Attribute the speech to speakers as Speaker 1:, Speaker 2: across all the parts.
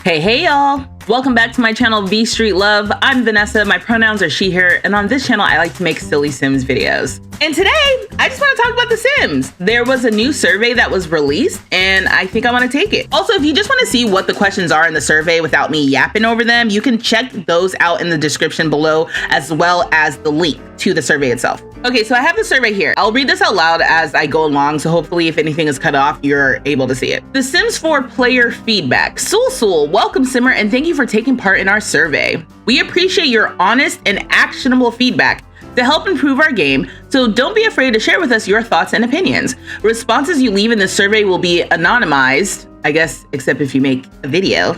Speaker 1: Hey y'all! Welcome back to my channel, vstreetlove. I'm Vanessa, my pronouns are she, her, and on this channel I like to make silly Sims videos. And today, I just want to talk about The Sims. There was a new survey that was released, and I think I want to take it. Also, if you just want to see what the questions are in the survey without me yapping over them, you can check those out in the description below, as well as the link to the survey itself. Okay, so I have the survey here. I'll read this out loud as I go along, so hopefully if anything is cut off, you're able to see it. The Sims 4 player feedback. Sul, welcome Simmer, and thank you for taking part in our survey. We appreciate your honest and actionable feedback to help improve our game, so don't be afraid to share with us your thoughts and opinions. Responses you leave in the survey will be anonymized, I guess, except if you make a video,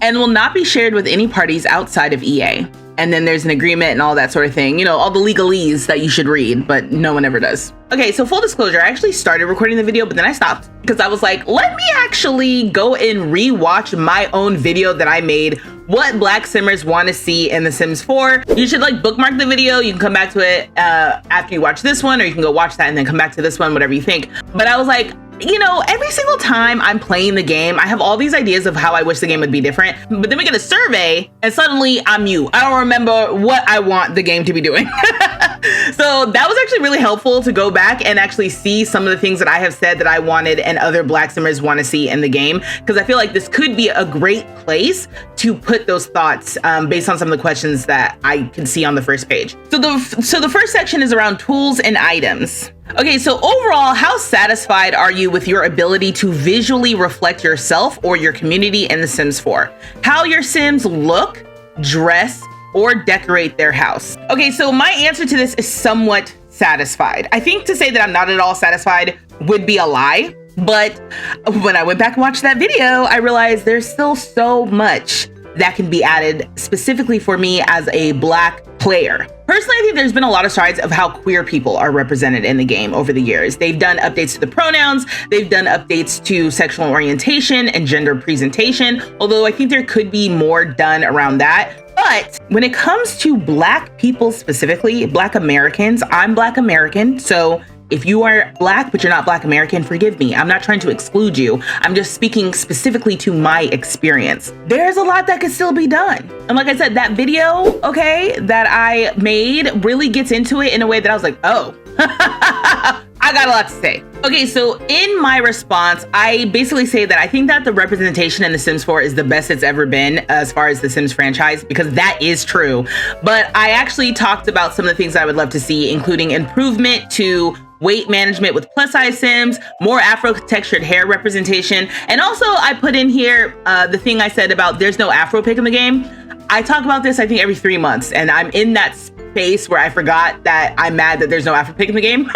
Speaker 1: and will not be shared with any parties outside of EA. And then there's an agreement and all that sort of thing. You know, all the legalese that you should read, but no one ever does. Okay, so full disclosure, I actually started recording the video, but then I stopped because I was like, let me actually go and rewatch my own video that I made, what Black Simmers want to see in The Sims 4. You should like bookmark the video. You can come back to it after you watch this one, or you can go watch that and then come back to this one, whatever you think. But I was like, you know, every single time I'm playing the game, I have all these ideas of how I wish the game would be different, but then we get a survey and suddenly I'm mute. I don't remember what I want the game to be doing. So that was actually really helpful to go back and actually see some of the things that I have said that I wanted and other Black Simmers want to see in the game, because I feel like this could be a great place to put those thoughts based on some of the questions that I can see on the first page. So the first section is around tools and items. Okay, so overall, how satisfied are you with your ability to visually reflect yourself or your community in The Sims 4? How your Sims look, dress, or decorate their house? Okay, so my answer to this is somewhat satisfied. I think to say that I'm not at all satisfied would be a lie, but when I went back and watched that video, I realized there's still so much that can be added specifically for me as a Black player. Personally, I think there's been a lot of strides of how queer people are represented in the game over the years. They've done updates to the pronouns, they've done updates to sexual orientation and gender presentation, although I think there could be more done around that. But when it comes to Black people specifically, Black Americans, I'm Black American, so if you are Black, but you're not Black American, forgive me. I'm not trying to exclude you. I'm just speaking specifically to my experience. There's a lot that could still be done. And like I said, that video, okay, that I made really gets into it in a way that I was like, oh, I got a lot to say. Okay, so in my response, I basically say that I think that the representation in The Sims 4 is the best it's ever been as far as the Sims franchise, because that is true. But I actually talked about some of the things I would love to see, including improvement to weight management with plus size Sims, more Afro textured hair representation. And also I put in here the thing I said about there's no Afro pick in the game. I talk about this, I think, every 3 months, and I'm in that space where I forgot that I'm mad that there's no Afro pick in the game.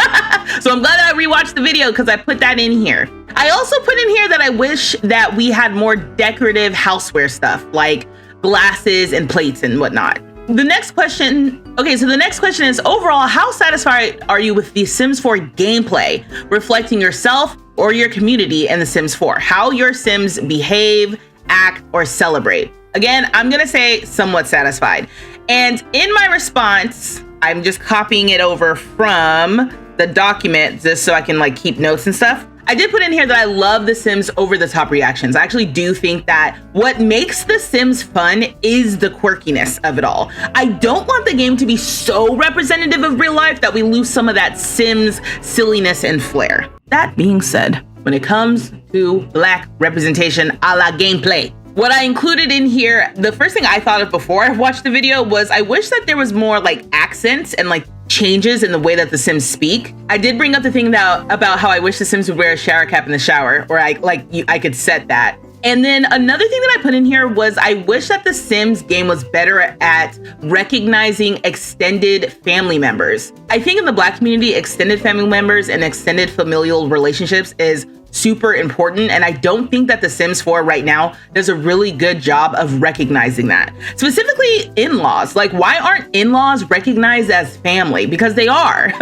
Speaker 1: So I'm glad I rewatched the video because I put that in here. I also put in here that I wish that we had more decorative houseware stuff like glasses and plates and whatnot. The next question, okay, so the next question is, overall, how satisfied are you with the Sims 4 gameplay, reflecting yourself or your community in The Sims 4? How your Sims behave, act, or celebrate? Again, I'm gonna say somewhat satisfied. And in my response, I'm just copying it over from the document just so I can like keep notes and stuff. I did put in here that I love The Sims over the top reactions. I actually do think that what makes The Sims fun is the quirkiness of it all. I don't want the game to be so representative of real life that we lose some of that Sims silliness and flair. That being said, when it comes to Black representation a la gameplay, what I included in here, the first thing I thought of before I watched the video was I wish that there was more like accents and like changes in the way that the Sims speak. I did bring up the thing about how I wish the Sims would wear a shower cap in the shower, or I could set that. And then another thing that I put in here was I wish that the Sims game was better at recognizing extended family members. I think in the Black community, extended family members and extended familial relationships is super important, and I don't think that The Sims 4 right now does a really good job of recognizing that. Specifically in-laws. Like, why aren't in-laws recognized as family? Because they are.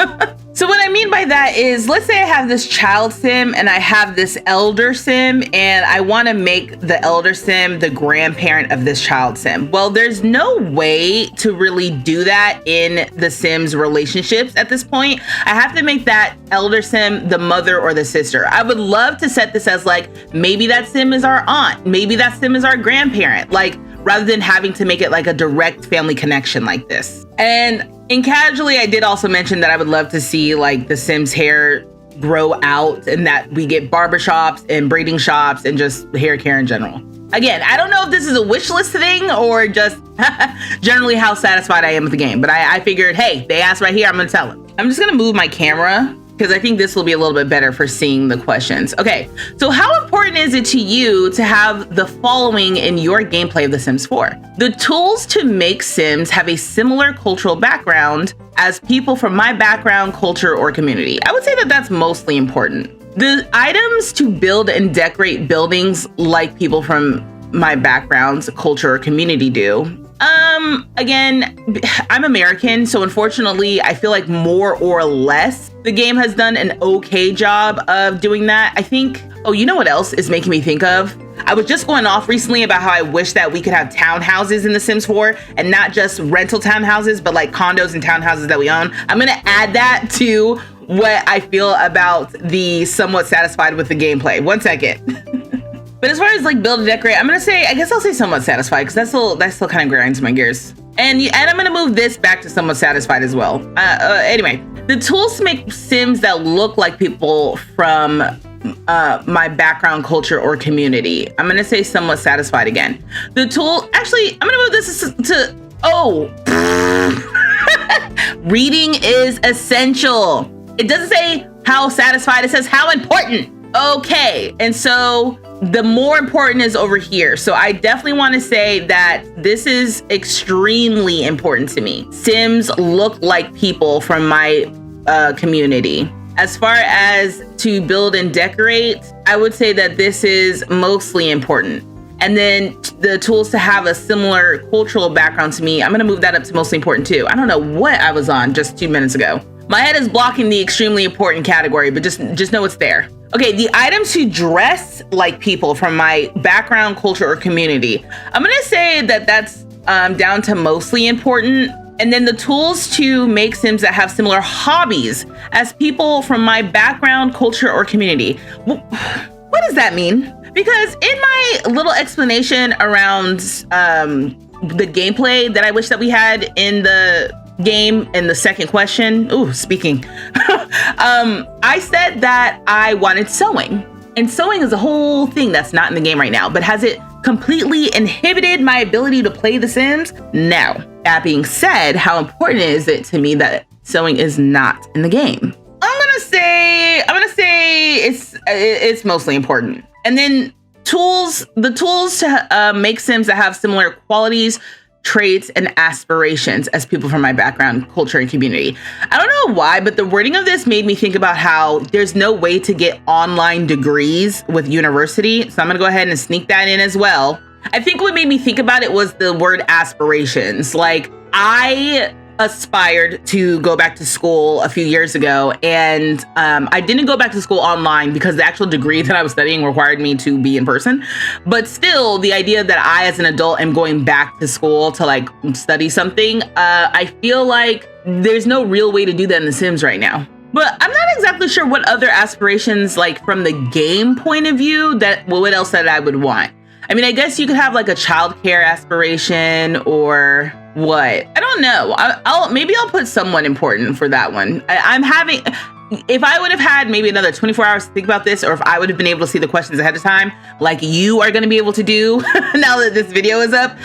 Speaker 1: So what I mean by that is, let's say I have this child sim and I have this elder sim, and I want to make the elder sim the grandparent of this child sim. Well, there's no way to really do that in the Sims relationships at this point. I have to make that elder sim the mother or the sister. I would love to set this as like, maybe that sim is our aunt, maybe that sim is our grandparent, like rather than having to make it like a direct family connection like this. And in casually, I did also mention that I would love to see like the Sims hair grow out and that we get barbershops and braiding shops and just hair care in general. Again, I don't know if this is a wish list thing or just generally how satisfied I am with the game, but I figured, hey, they asked right here, I'm gonna tell them. I'm just gonna move my camera because I think this will be a little bit better for seeing the questions. Okay, so how important is it to you to have the following in your gameplay of The Sims 4? The tools to make Sims have a similar cultural background as people from my background, culture, or community. I would say that that's mostly important. The items to build and decorate buildings like people from my backgrounds, culture, or community do. Again, I'm American, so unfortunately, I feel like more or less the game has done an okay job of doing that. I think, oh, you know what else is making me think of? I was just going off recently about how I wish that we could have townhouses in The Sims 4 and not just rental townhouses, but like condos and townhouses that we own. I'm gonna add that to what I feel about the somewhat satisfied with the gameplay. 1 second. But as far as like build and decorate, I'm gonna say, I guess I'll say somewhat satisfied because that still kind of grinds my gears. And I'm gonna move this back to somewhat satisfied as well. Anyway, the tools to make Sims that look like people from my background, culture, or community. I'm gonna say somewhat satisfied again. The tool, actually, I'm gonna move this to reading is essential. It doesn't say how satisfied, it says how important. Okay, and so the more important is over here. So I definitely want to say that this is extremely important to me. Sims look like people from my community. As far as to build and decorate, I would say that this is mostly important. And then the tools to have a similar cultural background to me, I'm gonna move that up to mostly important too. I don't know what I was on just 2 minutes ago. My head is blocking the extremely important category, but just know it's there. Okay, the items to dress like people from my background, culture, or community. I'm gonna say that that's down to mostly important. And then the tools to make Sims that have similar hobbies as people from my background, culture, or community. What does that mean? Because in my little explanation around the gameplay that I wish that we had in the game in the second question, I said that I wanted sewing. And sewing is a whole thing that's not in the game right now, but has it completely inhibited my ability to play The Sims? No. That being said, how important is it to me that sewing is not in the game? I'm gonna say it's mostly important. And then the tools to make Sims that have similar qualities, traits, and aspirations as people from my background, culture, and community. I don't know why, but the wording of this made me think about how there's no way to get online degrees with university. So I'm gonna go ahead and sneak that in as well. I think what made me think about it was the word aspirations. Like, I aspired to go back to school a few years ago, and I didn't go back to school online because the actual degree that I was studying required me to be in person. But still, the idea that I as an adult am going back to school to like study something, I feel like there's no real way to do that in The Sims right now. But I'm not exactly sure what other aspirations, like from the game point of view, what else that I would want. I mean, I guess you could have like a childcare aspiration or what? I don't know. Maybe I'll put someone important for that one. If I would have had maybe another 24 hours to think about this, or if I would have been able to see the questions ahead of time, like you are going to be able to do now that this video is up,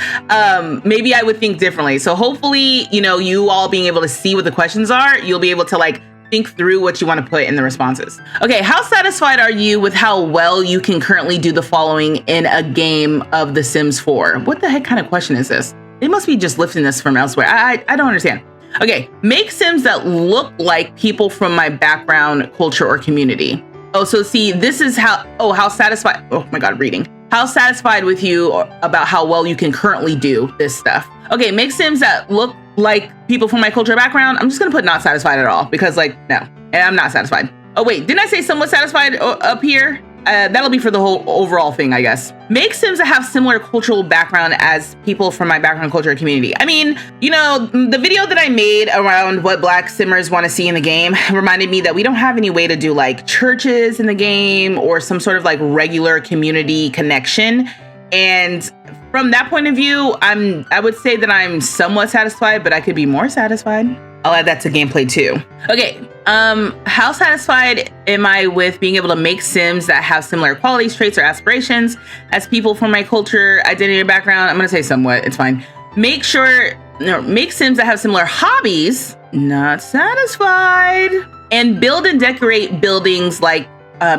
Speaker 1: maybe I would think differently. So hopefully, you all being able to see what the questions are, you'll be able to like think through what you want to put in the responses. Okay, how satisfied are you with how well you can currently do the following in a game of The Sims 4? What the heck kind of question is this? They must be just lifting this from elsewhere. I don't understand. Okay, make Sims that look like people from my background, culture, or community. Oh, so see, this is how satisfied, oh my God, reading. How satisfied with you about how well you can currently do this stuff. Okay, make Sims that look like people from my culture or background, I'm just gonna put not satisfied at all because like, no, and I'm not satisfied. Oh wait, didn't I say somewhat satisfied up here? That'll be for the whole overall thing, I guess. Make Sims that have similar cultural background as people from my background, culture, and community. I mean, you know, the video that I made around what Black Simmers want to see in the game reminded me that we don't have any way to do like churches in the game or some sort of like regular community connection. And from that point of view, I would say that I'm somewhat satisfied, but I could be more satisfied. I'll add that to gameplay too. Okay, how satisfied am I with being able to make Sims that have similar qualities, traits, or aspirations as people from my culture, identity, or background? I'm gonna say somewhat, it's fine. Make Sims that have similar hobbies, not satisfied. And build and decorate buildings like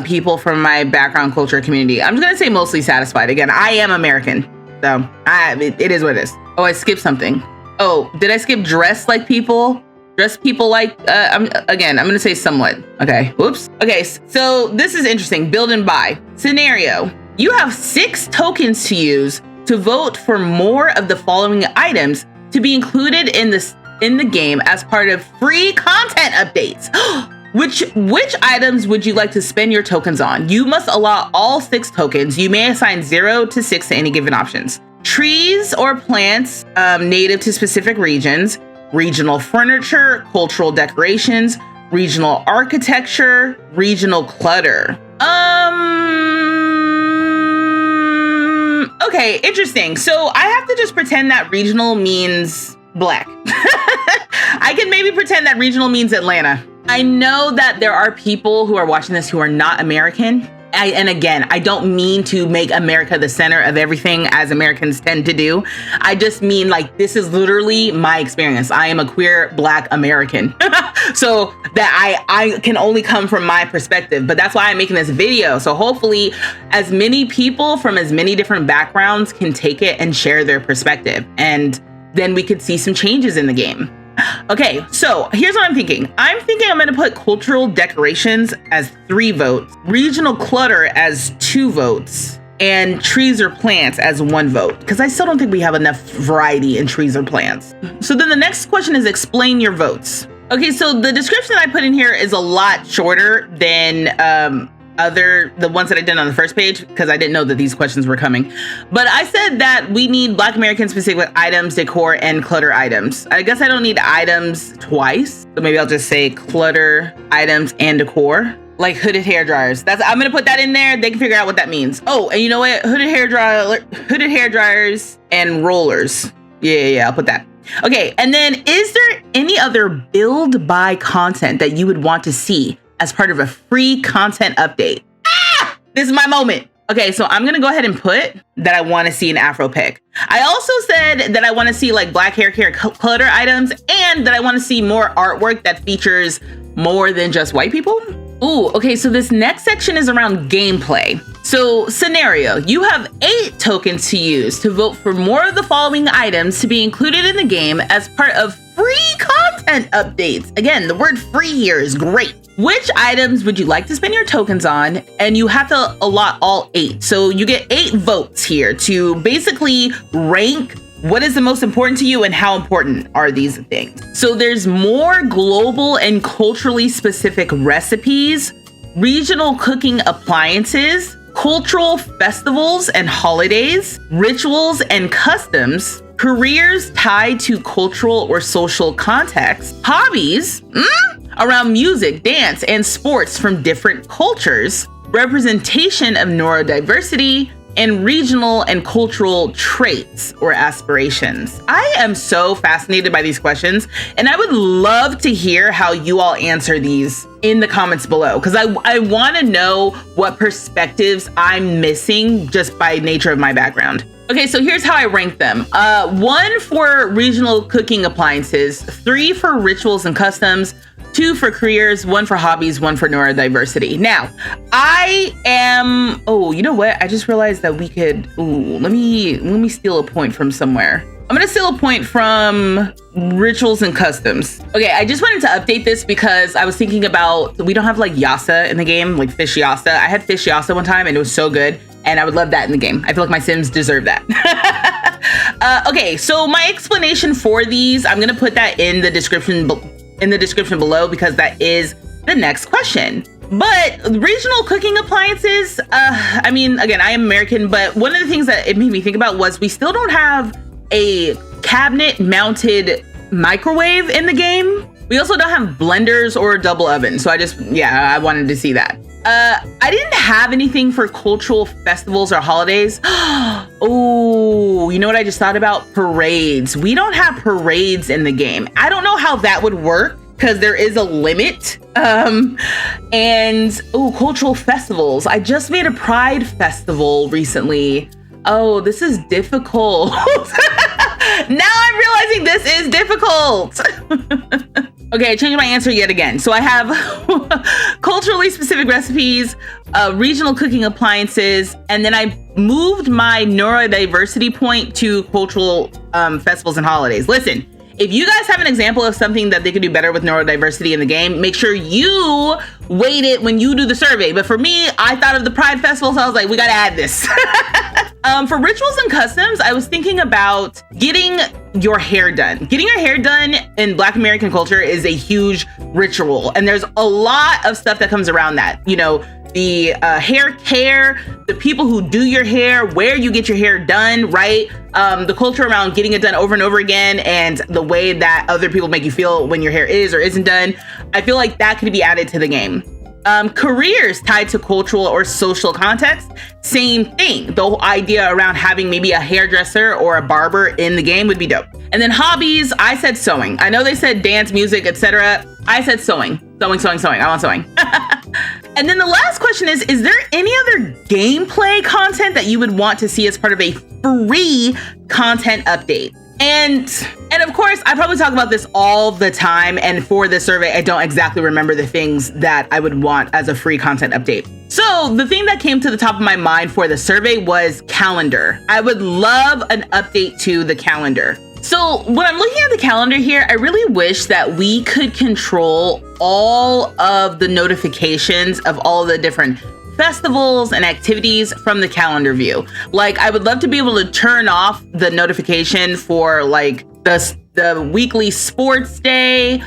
Speaker 1: people from my background, culture, community. I'm just gonna say mostly satisfied. Again, I am American, so it is what it is. Oh, I skipped something. Oh, did I skip dress like people? Dress people like, I'm gonna say somewhat. Okay, whoops. Okay, so this is interesting. Build and buy. Scenario, you have 6 tokens to use to vote for more of the following items to be included in the game as part of free content updates. Which items would you like to spend your tokens on? You must allot all 6 tokens. You may assign 0 to 6 to any given options. Trees or plants native to specific regions, regional furniture, cultural decorations, regional architecture, regional clutter. Okay, interesting. So I have to just pretend that regional means black. I can maybe pretend that regional means Atlanta. I know that there are people who are watching this who are not American. And again, I don't mean to make America the center of everything as Americans tend to do. I just mean like, this is literally my experience. I am a queer Black American. So that I can only come from my perspective, but that's why I'm making this video. So hopefully as many people from as many different backgrounds can take it and share their perspective. And then we could see some changes in the game. Okay, so here's what I'm thinking. I'm gonna put cultural decorations as 3 votes, regional clutter as 2 votes, and trees or plants as 1 vote, because I still don't think we have enough variety in trees or plants. So then the next question is explain your votes. Okay, so the description that I put in here is a lot shorter than the ones that I did on the first page, because I didn't know that these questions were coming. But I said that we need Black American specific items, decor, and clutter items. I guess I don't need items twice. So maybe I'll just say clutter, items, and decor. Like hooded hair dryers. I'm gonna put that in there. They can figure out what that means. Oh, and you know what? Hooded hair dryers and rollers. Yeah, I'll put that. Okay, and then is there any other build by content that you would want to see as part of a free content update? This is my moment. Okay, so I'm gonna go ahead and put that I wanna see an Afro pick. I also said that I wanna see like Black hair care clutter items, and that I wanna see more artwork that features more than just white people. Ooh, okay, so this next section is around gameplay. So scenario, you have 8 tokens to use to vote for more of the following items to be included in the game as part of free content updates. Again, the word free here is great. Which items would you like to spend your tokens on? And you have to allot all 8. So you get 8 votes here to basically rank what is the most important to you and how important are these things. So there's more global and culturally specific recipes, regional cooking appliances, cultural festivals and holidays, rituals and customs, careers tied to cultural or social context, hobbies around music, dance, and sports from different cultures, representation of neurodiversity, and regional and cultural traits or aspirations. I am so fascinated by these questions, and I would love to hear how you all answer these in the comments below, because I want to know what perspectives I'm missing just by nature of my background. Okay, so here's how I rank them. 1 for regional cooking appliances, 3 for rituals and customs, 2 for careers, 1 for hobbies, 1 for neurodiversity. Now, I am, oh, you know what? I just realized that we could, let me steal a point from somewhere. I'm gonna steal a point from rituals and customs. Okay, I just wanted to update this because I was thinking about, we don't have like yassa in the game, like fish yassa. I had fish yassa one time and it was so good, and I would love that in the game. I feel like my Sims deserve that. Okay, so my explanation for these, I'm gonna put that in the description below because that is the next question. But regional cooking appliances, I mean, again, I am American, but one of the things that it made me think about was we still don't have a cabinet mounted microwave in the game. We also don't have blenders or a double oven. So I wanted to see that. I didn't have anything for cultural festivals or holidays. Oh, you know what I just thought about? Parades. We don't have parades in the game. I don't know how that would work because there is a limit. Cultural festivals. I just made a Pride festival recently. Oh, this is difficult. Now I'm realizing this is difficult. Okay, I changed my answer yet again. So I have culturally specific recipes, regional cooking appliances, and then I moved my neurodiversity point to cultural festivals and holidays. Listen, if you guys have an example of something that they could do better with neurodiversity in the game, make sure you weight it when you do the survey. But for me, I thought of the Pride Festival, so I was like, we gotta add this. For rituals and customs, I was thinking about getting your hair done. Getting your hair done in Black American culture is a huge ritual, and there's a lot of stuff that comes around that. You know, the hair care, the people who do your hair, where you get your hair done, right? The culture around getting it done over and over again, and the way that other people make you feel when your hair is or isn't done. I feel like that could be added to the game. Careers tied to cultural or social context, same thing. The whole idea around having maybe a hairdresser or a barber in the game would be dope. And then hobbies, I said sewing. I know they said dance, music, etc. I said sewing. Sewing. I want sewing. And then the last question is there any other gameplay content that you would want to see as part of a free content update? And of course, I probably talk about this all the time. And for this survey, I don't exactly remember the things that I would want as a free content update. So the thing that came to the top of my mind for the survey was calendar. I would love an update to the calendar. So when I'm looking at the calendar here, I really wish that we could control all of the notifications of all the different festivals and activities from the calendar view. Like, I would love to be able to turn off the notification for like the weekly sports day,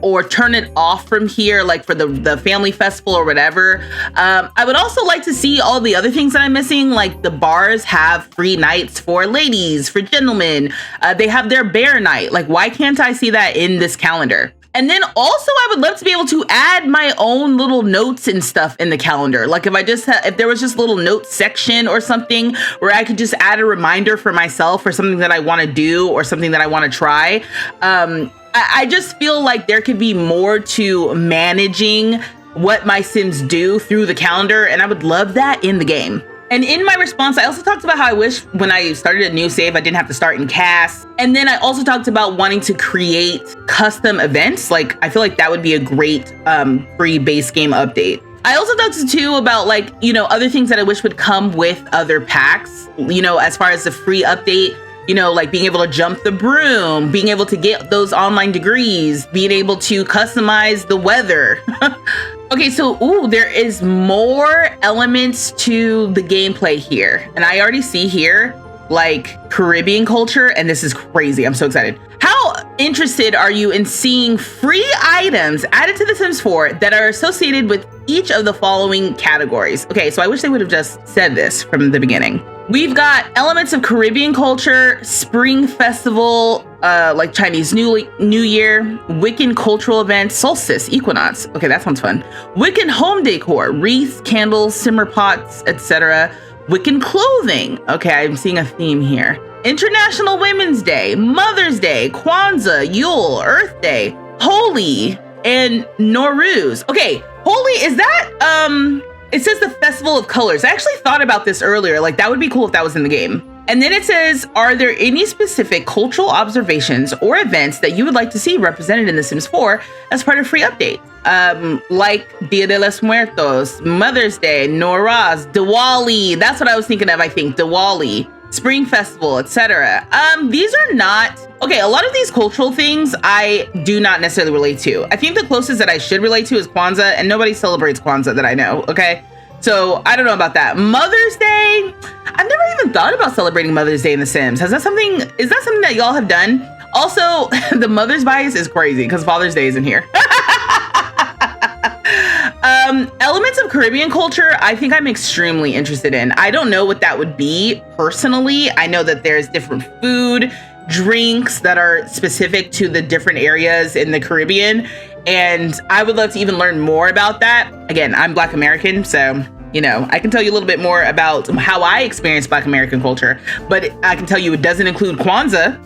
Speaker 1: or turn it off from here, like for the family festival or whatever. I would also like to see all the other things that I'm missing, like the bars have free nights for ladies, for gentlemen. They have their bear night. Like, why can't I see that in this calendar? And then also I would love to be able to add my own little notes and stuff in the calendar. Like if there was just a little note section or something where I could just add a reminder for myself for something that I want to do or something that I want to try. I just feel like there could be more to managing what my Sims do through the calendar, and I would love that in the game. And in my response, I also talked about how I wish when I started a new save, I didn't have to start in CAS. And then I also talked about wanting to create custom events. Like, I feel like that would be a great free base game update. I also talked too about like, you know, other things that I wish would come with other packs, you know, as far as the free update, you know, like being able to jump the broom, being able to get those online degrees, being able to customize the weather. Okay, so, there is more elements to the gameplay here. And I already see here, like, Caribbean culture, and this is crazy. I'm so excited. How interested are you in seeing free items added to The Sims 4 that are associated with each of the following categories? Okay, so I wish they would have just said this from the beginning. We've got elements of Caribbean culture, Spring Festival, like Chinese New Year, Wiccan cultural events, solstice, equinox. Okay, that sounds fun. Wiccan home decor, wreaths, candles, simmer pots, etc. Wiccan clothing. Okay, I'm seeing a theme here. International Women's Day, Mother's Day, Kwanzaa, Yule, Earth Day, Holi, and Nowruz. Okay, Holi, is that, it says the Festival of Colors. I actually thought about this earlier. Like, that would be cool if that was in the game. And then it says, are there any specific cultural observations or events that you would like to see represented in The Sims 4 as part of free update? Like Dia de los Muertos, Mother's Day, Nowruz, Diwali. That's what I was thinking of, I think. Diwali, Spring Festival, etc. These are not... Okay, a lot of these cultural things I do not necessarily relate to. I think the closest that I should relate to is Kwanzaa, and nobody celebrates Kwanzaa that I know, okay? So I don't know about that. Mother's Day, I've never even thought about celebrating Mother's Day in The Sims. Is that something that y'all have done? Also, the mother's bias is crazy because Father's Day isn't here. Elements of Caribbean culture, I think I'm extremely interested in. I don't know what that would be personally. I know that there's different food, drinks that are specific to the different areas in the Caribbean. And I would love to even learn more about that. Again, I'm Black American, so, you know, I can tell you a little bit more about how I experience Black American culture, but I can tell you it doesn't include Kwanzaa.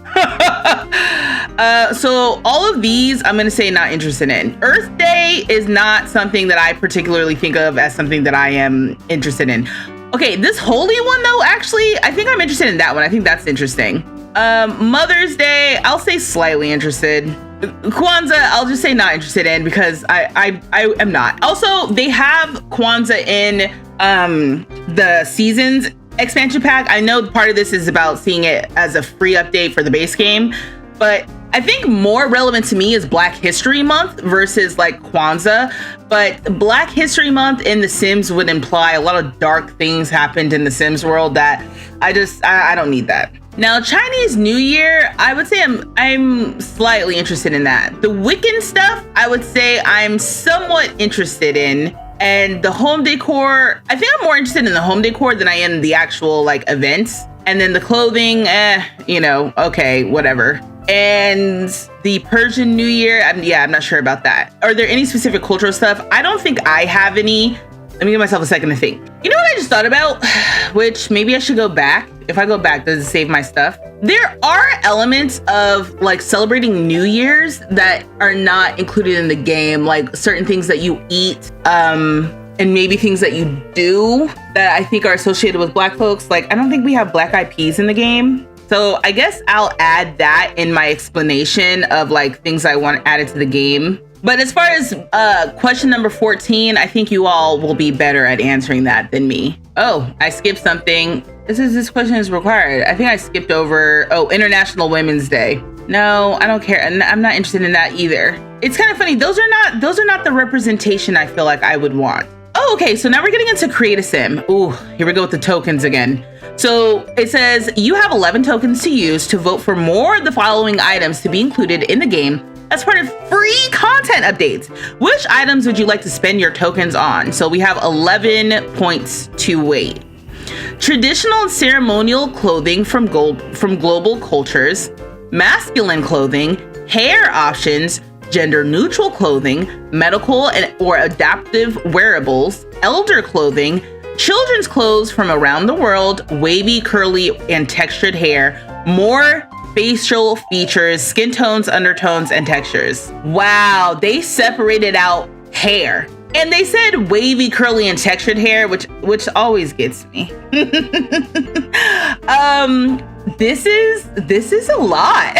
Speaker 1: So all of these, I'm going to say not interested in. Earth Day is not something that I particularly think of as something that I am interested in. Okay, this holy one though, actually, I think I'm interested in that one. I think that's interesting. Mother's Day, I'll say slightly interested. Kwanzaa, I'll just say not interested in because I am not. Also, they have Kwanzaa in the Seasons expansion pack. I know part of this is about seeing it as a free update for the base game, but I think more relevant to me is Black History Month versus like Kwanzaa. But Black History Month in The Sims would imply a lot of dark things happened in the Sims world that I don't need that. Now, Chinese New Year, I would say I'm slightly interested in that. The Wiccan stuff, I would say I'm somewhat interested in. And the home decor, I think I'm more interested in the home decor than I am the actual like events. And then the clothing, you know, okay, whatever. And the Persian New Year, I'm not sure about that. Are there any specific cultural stuff? I don't think I have any. Let me give myself a second to think. You know what I just thought about? Which maybe I should go back. If I go back, does it save my stuff? There are elements of like celebrating New Year's that are not included in the game, like certain things that you eat, and maybe things that you do that I think are associated with Black folks. Like, I don't think we have Black Eyed Peas in the game. So I guess I'll add that in my explanation of like things I want added to the game. But as far as question number 14, I think you all will be better at answering that than me. Oh, I skipped something. This question is required. I think I skipped over, International Women's Day. No, I don't care. And I'm not interested in that either. It's kind of funny. Those are not the representation I feel like I would want. Oh, okay. So now we're getting into Create a Sim. Ooh, here we go with the tokens again. So it says you have 11 tokens to use to vote for more of the following items to be included in the game as part of free content updates. Which items would you like to spend your tokens on? So we have 11 points to wait. Traditional and ceremonial clothing from global cultures, masculine clothing, hair options, gender neutral clothing, medical or adaptive wearables, elder clothing, children's clothes from around the world, wavy, curly, and textured hair, more facial features, skin tones, undertones, and textures. Wow, they separated out hair. And they said wavy, curly, and textured hair, which always gets me. This is a lot.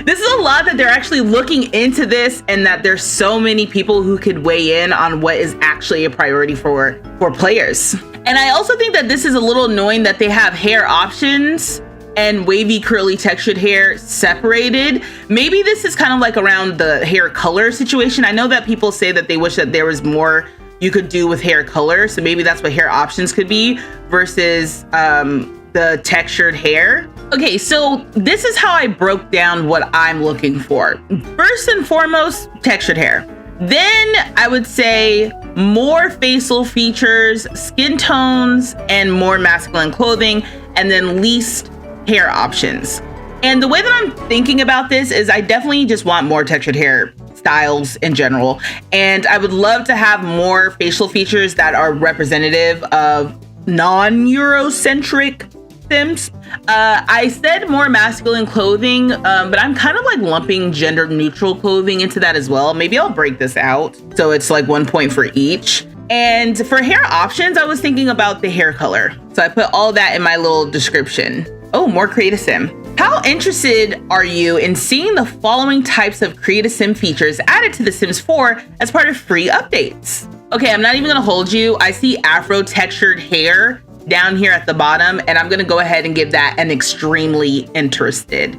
Speaker 1: This is a lot that they're actually looking into this, and that there's so many people who could weigh in on what is actually a priority for players. And I also think that this is a little annoying that they have hair options and wavy, curly, textured hair separated. Maybe this is kind of like around the hair color situation. I know that people say that they wish that there was more you could do with hair color. So maybe that's what hair options could be versus the textured hair. Okay, so this is how I broke down what I'm looking for. First and foremost, textured hair. Then I would say more facial features, skin tones, and more masculine clothing, and then least hair options. And the way that I'm thinking about this is I definitely just want more textured hair styles in general. And I would love to have more facial features that are representative of non-Eurocentric Sims. I said more masculine clothing, but I'm kind of like lumping gender neutral clothing into that as well. Maybe I'll break this out so it's like 1 point for each. And for hair options, I was thinking about the hair color. So I put all that in my little description. Oh, more Create a Sim. How interested are you in seeing the following types of Create a Sim features added to The Sims 4 as part of free updates? Okay, I'm not even gonna hold you. I see Afro textured hair down here at the bottom, and I'm gonna go ahead and give that an extremely interested.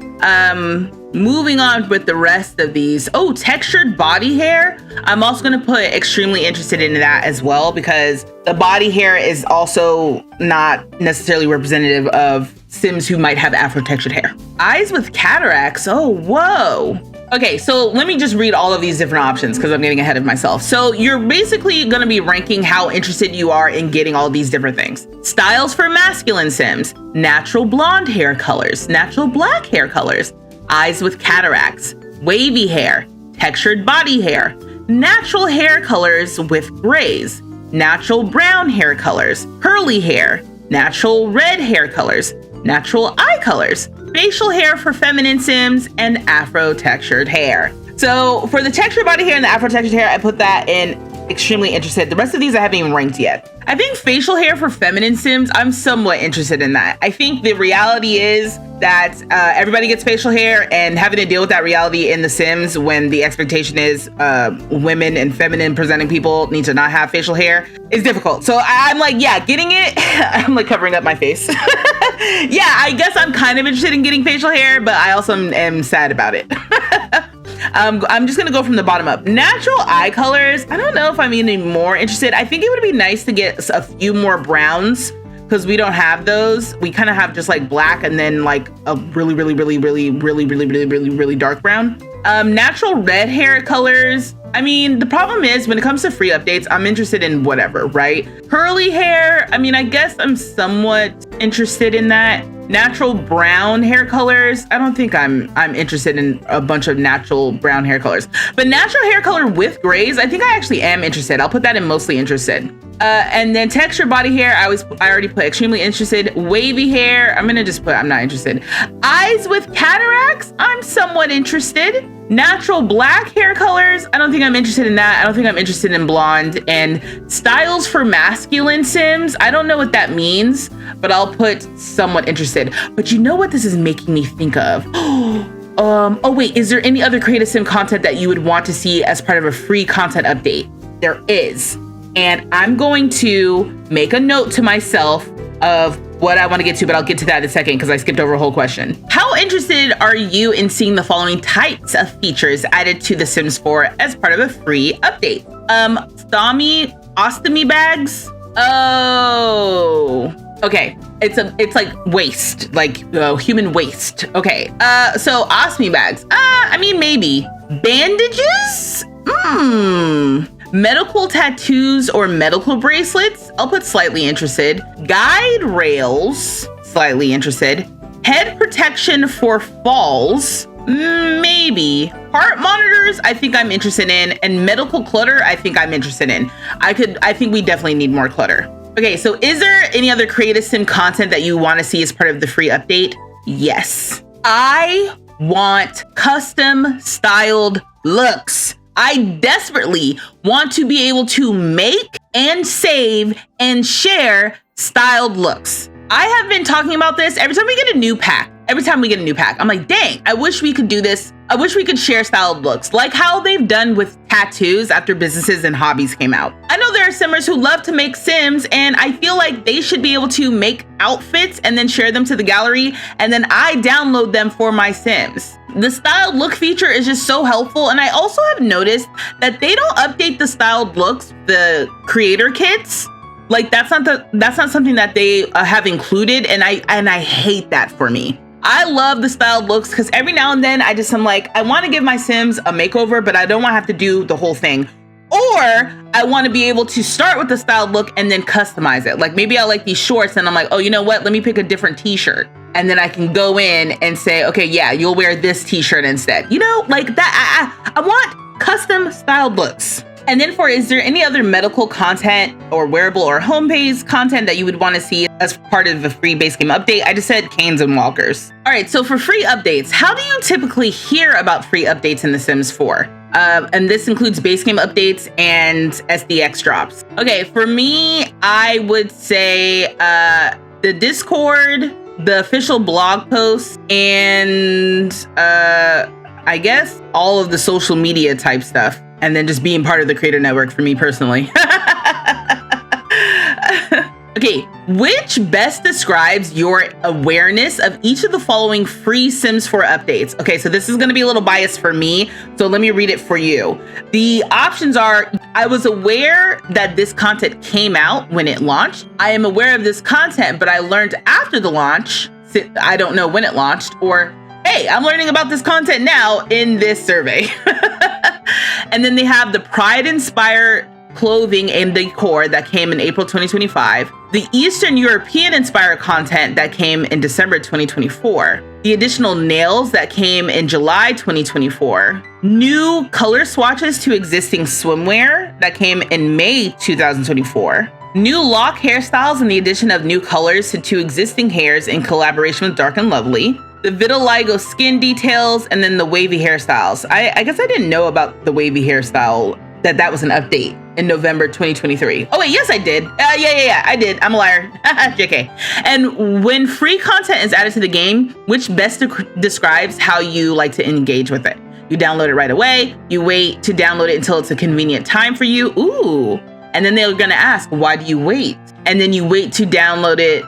Speaker 1: moving on with the rest of these. Oh, textured body hair. I'm also going to put extremely interested in that as well, because the body hair is also not necessarily representative of Sims who might have afro textured hair. Eyes with cataracts. Oh, whoa. Okay, so let me just read all of these different options because I'm getting ahead of myself. So you're basically going to be ranking how interested you are in getting all these different things. Styles for masculine Sims, natural blonde hair colors, natural black hair colors, eyes with cataracts, wavy hair, textured body hair, natural hair colors with grays, natural brown hair colors, curly hair, natural red hair colors, natural eye colors, facial hair for feminine Sims, and afro textured hair. So for the textured body hair and the afro textured hair, I put that in extremely interested. The rest of these I haven't even ranked yet. I think facial hair for feminine Sims, I'm somewhat interested in that. I think the reality is that everybody gets facial hair, and having to deal with that reality in The Sims when the expectation is women and feminine presenting people need to not have facial hair is difficult. So I'm like, yeah, getting it. I'm like covering up my face. Yeah, I guess I'm kind of interested in getting facial hair, but I also am sad about it. I'm just gonna go from the bottom up. Natural eye colors. I don't know if I'm any more interested. I think it would be nice to get a few more browns because we don't have those. We kind of have just like black and then like a really dark brown. Natural red hair colors. I mean, the problem is when it comes to free updates, I'm interested in whatever, right? Curly hair. I mean, I guess I'm somewhat interested in that. Natural brown hair colors. I don't think I'm interested in a bunch of natural brown hair colors, but natural hair color with grays, I think I actually am interested. I'll put that in mostly interested. And then textured body hair, I already put extremely interested. Wavy hair, I'm gonna just put I'm not interested. Eyes with cataracts, I'm somewhat interested. Natural black hair colors, I don't think I'm interested in that. I don't think I'm interested in blonde. And styles for masculine Sims, I don't know what that means, but I'll put somewhat interested. But you know what this is making me think of? Oh wait, is there any other Create a Sim content that you would want to see as part of a free content update? There is. And I'm going to make a note to myself of what I want to get to, but I'll get to that in a second because I skipped over a whole question. How interested are you in seeing the following types of features added to The Sims 4 as part of a free update? Ostomy bags. Oh, okay. It's like waste, like human waste. Okay. So ostomy bags. I mean, maybe. Bandages? Medical tattoos or medical bracelets, I'll put slightly interested. Guide rails, slightly interested. Head protection for falls, maybe. Heart monitors, I think I'm interested in. And medical clutter, I think I'm interested in. I think we definitely need more clutter. Okay, so is there any other Create a Sim content that you want to see as part of the free update? Yes. I want custom styled looks. I desperately want to be able to make and save and share styled looks. I have been talking about this every time we get a new pack. I'm like, dang, I wish we could do this. I wish we could share styled looks, like how they've done with tattoos after businesses and hobbies came out. I know there are Simmers who love to make Sims, and I feel like they should be able to make outfits and then share them to the gallery, and then I download them for my Sims. The styled look feature is just so helpful, and I also have noticed that they don't update the styled looks, the creator kits. Like that's not something that they have included, and I hate that for me. I love the styled looks because every now and then I'm like, I want to give my Sims a makeover, but I don't want to have to do the whole thing. Or I want to be able to start with the styled look and then customize it. Like maybe I like these shorts and I'm like, oh, you know what? Let me pick a different t-shirt. And then I can go in and say, okay, yeah, you'll wear this t-shirt instead. You know, like that. I want custom styled looks. And then is there any other medical content or wearable or home-based content that you would want to see as part of the free base game update? I just said canes and walkers. All right, so for free updates, how do you typically hear about free updates in The Sims 4? And this includes base game updates and SDX drops. Okay, for me, I would say the Discord, the official blog posts, and I guess all of the social media type stuff. And then just being part of the creator network for me personally. Okay, which best describes your awareness of each of the following free Sims 4 updates? Okay, so this is gonna be a little biased for me, so let me read it for you. The options are, I was aware that this content came out when it launched. I am aware of this content, but I learned after the launch. I don't know when it launched. Or, hey, I'm learning about this content now in this survey. And then they have the Pride Inspire clothing and decor that came in April 2025, the Eastern European inspired content that came in December 2024, the additional nails that came in July 2024, new color swatches to existing swimwear that came in May 2024, new lock hairstyles and the addition of new colors to existing hairs in collaboration with Dark and Lovely, the vitiligo skin details, and then the wavy hairstyles. I guess I didn't know about the wavy hairstyle, that was an update in November 2023. Oh wait, yes I did. Yeah, I did. I'm a liar. JK. And when free content is added to the game, which best describes how you like to engage with it? You download it right away, you wait to download it until it's a convenient time for you. Ooh. And then they're gonna ask, why do you wait? And then you wait to download it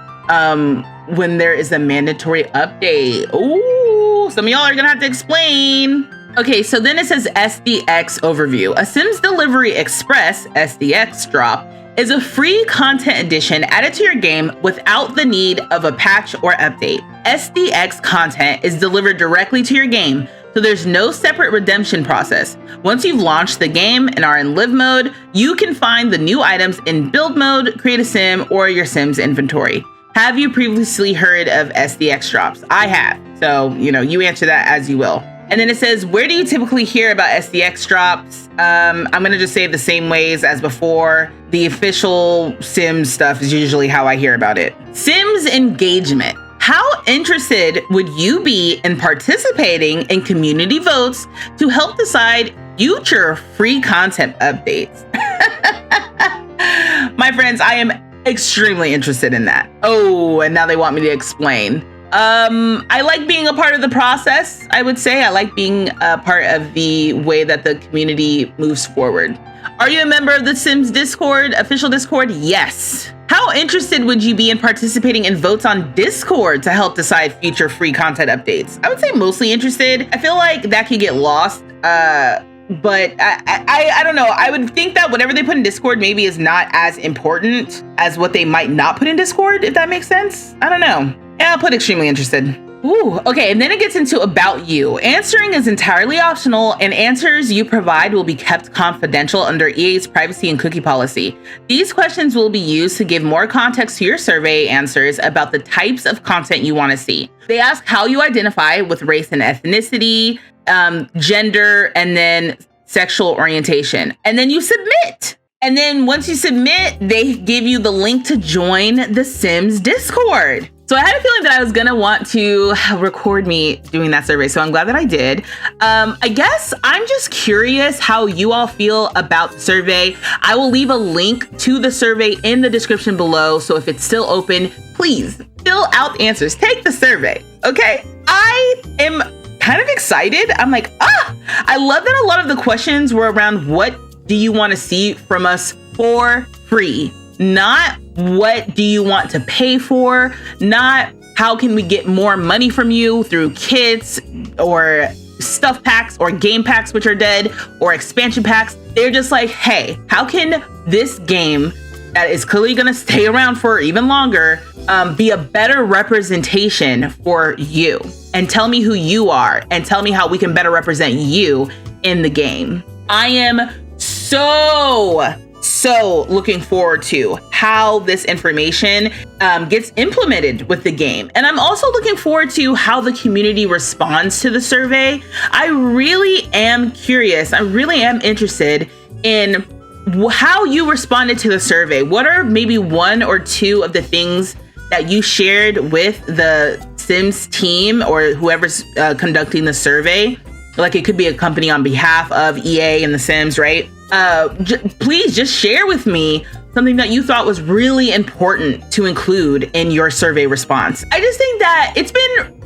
Speaker 1: when there is a mandatory update. Ooh, some of y'all are gonna have to explain. Okay, so then it says SDX overview. A Sims Delivery Express SDX drop is a free content addition added to your game without the need of a patch or update. SDX content is delivered directly to your game, so there's no separate redemption process. Once you've launched the game and are in live mode, you can find the new items in build mode, create a sim, or your Sims inventory. Have you previously heard of SDX drops? I have. So, you answer that as you will. And then it says, where do you typically hear about SDX drops? I'm gonna just say it the same ways as before. The official Sims stuff is usually how I hear about it. Sims engagement. How interested would you be in participating in community votes to help decide future free content updates? My friends, I am extremely interested in that. Oh, and now they want me to explain. I like being a part of the process, I would say. I like being a part of the way that the community moves forward. Are you a member of the Sims Discord, official Discord? Yes. How interested would you be in participating in votes on Discord to help decide future free content updates? I would say mostly interested. I feel like that could get lost, but I don't know. I would think that whatever they put in Discord maybe is not as important as what they might not put in Discord, if that makes sense. I don't know. Yeah, I'll put extremely interested. Ooh, okay, and then it gets into about you. Answering is entirely optional, and answers you provide will be kept confidential under EA's privacy and cookie policy. These questions will be used to give more context to your survey answers about the types of content you want to see. They ask how you identify with race and ethnicity, gender, and then sexual orientation. And then you submit. And then once you submit, they give you the link to join the Sims Discord. So I had a feeling that I was gonna want to record me doing that survey, so I'm glad that I did. I guess I'm just curious how you all feel about the survey. I will leave a link to the survey in the description below, so if it's still open, please fill out the answers. Take the survey, okay? I am kind of excited. I'm like, I love that a lot of the questions were around what do you want to see from us for free? Not what do you want to pay for? Not how can we get more money from you through kits or stuff packs or game packs, which are dead, or expansion packs. They're just like, hey, how can this game that is clearly going to stay around for even longer be a better representation for you? And tell me who you are and tell me how we can better represent you in the game. I am so looking forward to how this information gets implemented with the game. And I'm also looking forward to how the community responds to the survey. I really am curious. I really am interested in how you responded to the survey. What are maybe one or two of the things that you shared with the Sims team or whoever's conducting the survey? Like it could be a company on behalf of EA and the Sims, right? Please just share with me something that you thought was really important to include in your survey response. I just think that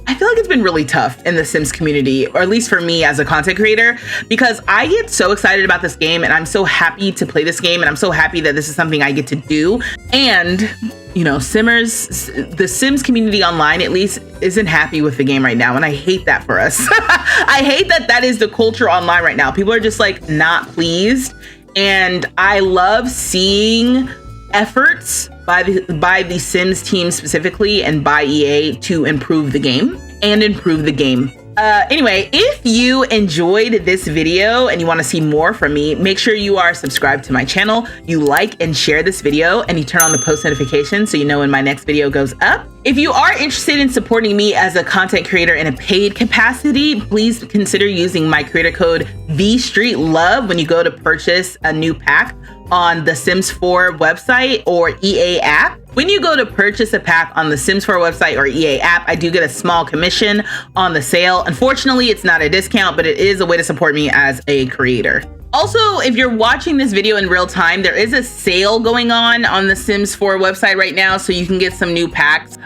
Speaker 1: I feel like it's been really tough in the Sims community, or at least for me as a content creator, because I get so excited about this game and I'm so happy to play this game and I'm so happy that this is something I get to do. And you know, Simmers, the Sims community online at least isn't happy with the game right now. And I hate that for us. I hate that that is the culture online right now. People are just like not pleased. And I love seeing efforts by the Sims team specifically and by EA to improve the game and improve the game. Anyway, if you enjoyed this video and you want to see more from me, make sure you are subscribed to my channel, you like and share this video, and you turn on the post notifications so you know when my next video goes up. If you are interested in supporting me as a content creator in a paid capacity, please consider using my creator code vstreetlove when you go to purchase a new pack on the Sims 4 website or EA app. When you go to purchase a pack on the Sims 4 website or EA app, I do get a small commission on the sale. Unfortunately, it's not a discount, but it is a way to support me as a creator. Also, if you're watching this video in real time, there is a sale going on the Sims 4 website right now, so you can get some new packs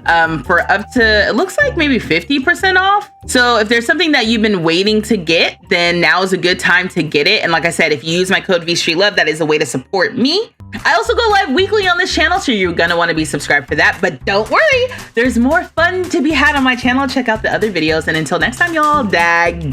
Speaker 1: for up to, it looks like maybe 50% off. So if there's something that you've been waiting to get, then now is a good time to get it. And like I said, if you use my code vstreetlove, that is a way to support me. I also go live weekly on this channel, so you're gonna wanna be subscribed for that. But don't worry, there's more fun to be had on my channel. Check out the other videos. And until next time, y'all, dag.